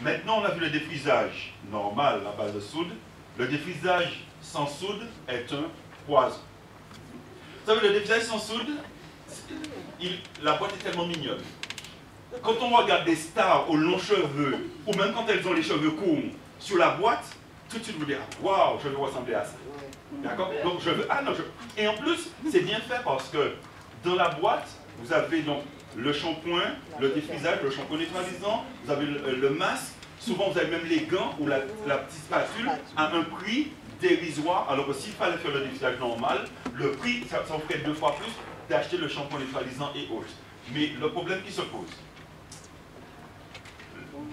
Maintenant, on a vu le défrisage normal à base de soude. Le défrisage sans soude est un poison. Vous savez, le défrisage sans soude, la boîte est tellement mignonne. Quand on regarde des stars aux longs cheveux, ou même quand elles ont les cheveux courts, sur la boîte, tout de suite vous dites, waouh, je veux ressembler à ça. D'accord? Donc je veux. Ah non, Et en plus, c'est bien fait parce que dans la boîte, vous avez donc le shampoing, le défrisage, le shampoing neutralisant, vous avez le masque, souvent vous avez même les gants ou la petite spatule à un prix dérisoire. Alors que s'il fallait faire le défrisage normal, le prix, ça vous ferait 2 fois plus d'acheter le shampoing neutralisant et autres. Mais le problème qui se pose,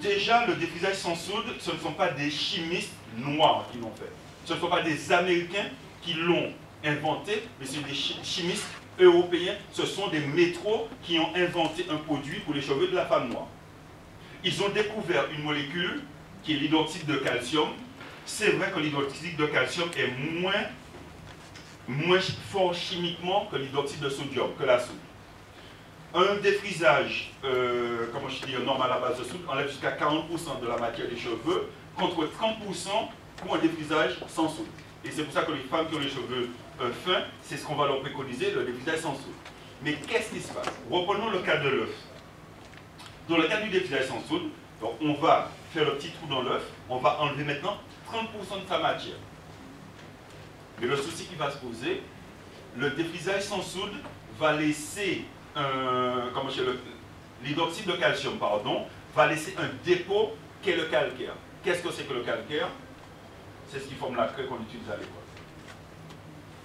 déjà le défrisage sans soude, ce ne sont pas des chimistes noirs qui l'ont fait. Ce ne sont pas des Américains qui l'ont inventé, mais c'est des chimistes européens. Ce sont des métros qui ont inventé un produit pour les cheveux de la femme noire. Ils ont découvert une molécule qui est l'hydroxyde de calcium. C'est vrai que l'hydroxyde de calcium est moins fort chimiquement que l'hydroxyde de sodium, que la soude. Un défrisage, comment je dis, normal à base de soude, enlève jusqu'à 40% de la matière des cheveux, contre 30% pour un défrisage sans soude. Et c'est pour ça que les femmes qui ont les cheveux fins, c'est ce qu'on va leur préconiser, le défrisage sans soude. Mais qu'est-ce qui se passe? Reprenons le cas de l'œuf. Dans le cas du défrisage sans soude, donc on va faire le petit trou dans l'œuf, on va enlever maintenant 30% de sa matière. Mais le souci qui va se poser, le défrisage sans soude va laisser l'hydroxyde de calcium, pardon, va laisser un dépôt qu'est le calcaire. Qu'est-ce que c'est que le calcaire? C'est ce qui forme la craie qu'on utilise à l'école.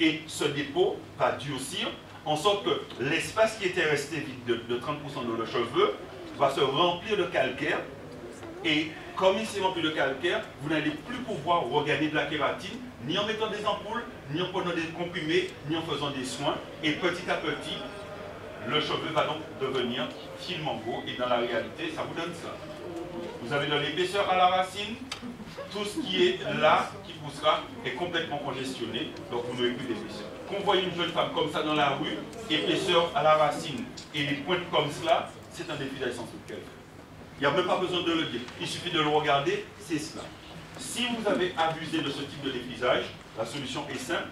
Et ce dépôt va durcir, en sorte que l'espace qui était resté vide de 30% de nos cheveux va se remplir de calcaire. Et comme il s'est rempli de calcaire, vous n'allez plus pouvoir regagner de la kératine, ni en mettant des ampoules, ni en prenant des comprimés, ni en faisant des soins. Et petit à petit, le cheveu va donc devenir finement beau. Et dans la réalité, ça vous donne ça. Vous avez de l'épaisseur à la racine, tout ce qui est là, qui poussera, est complètement congestionné, donc vous n'aurez plus d'épaisseur. Quand vous voyez une jeune femme comme ça dans la rue, épaisseur à la racine et les pointes comme cela, c'est un défrisage sans soude qu'elle fait. Il n'y a même pas besoin de le dire, il suffit de le regarder, c'est cela. Si vous avez abusé de ce type de défrisage, la solution est simple.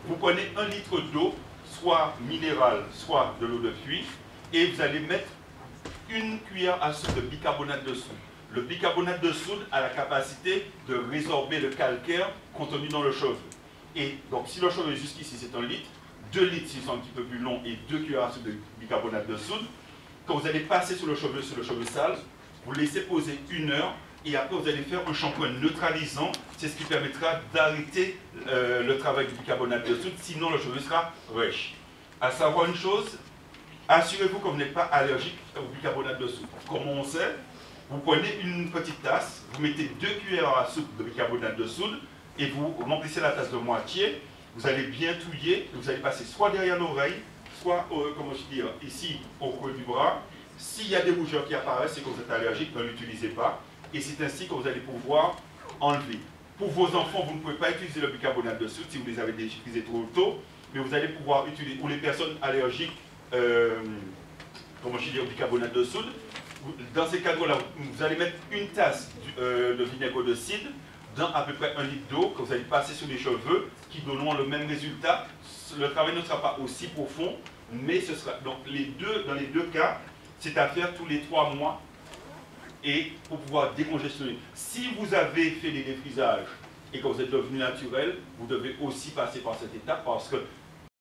Vous prenez 1 litre d'eau, soit minérale, soit de l'eau de puits, et vous allez mettre 1 cuillère à soupe de bicarbonate de soude. Le bicarbonate de soude a la capacité de résorber le calcaire contenu dans le cheveu. Et donc si le cheveu est jusqu'ici, c'est 1 litre, 2 litres s'ils sont un petit peu plus longs et 2 cuillères à soupe de bicarbonate de soude. Quand vous allez passer sur le cheveu sale, vous laissez poser 1 heure et après vous allez faire un shampoing neutralisant. C'est ce qui permettra d'arrêter le travail du bicarbonate de soude, sinon le cheveu sera rêche. À savoir une chose, assurez-vous que vous n'êtes pas allergique au bicarbonate de soude. Comment on sait? Vous prenez une petite tasse, vous mettez 2 cuillères à soupe de bicarbonate de soude et vous remplissez la tasse de moitié. Vous allez bien touiller, vous allez passer soit derrière l'oreille, soit, comment je dis, ici au creux du bras. S'il y a des rougeurs qui apparaissent, c'est que vous êtes allergique, ne l'utilisez pas. Et c'est ainsi que vous allez pouvoir enlever. Pour vos enfants, vous ne pouvez pas utiliser le bicarbonate de soude si vous les avez déjà utilisés trop tôt, mais vous allez pouvoir utiliser, pour les personnes allergiques, comment je dis, au bicarbonate de soude, dans ces cas-là, vous allez mettre 1 tasse de vinaigre de cidre dans à peu près 1 litre d'eau que vous allez passer sur les cheveux qui donneront le même résultat. Le travail ne sera pas aussi profond, mais ce sera. Donc dans les deux cas, c'est à faire tous les 3 mois et pour pouvoir décongestionner. Si vous avez fait des défrisages et que vous êtes devenu naturel, vous devez aussi passer par cette étape parce que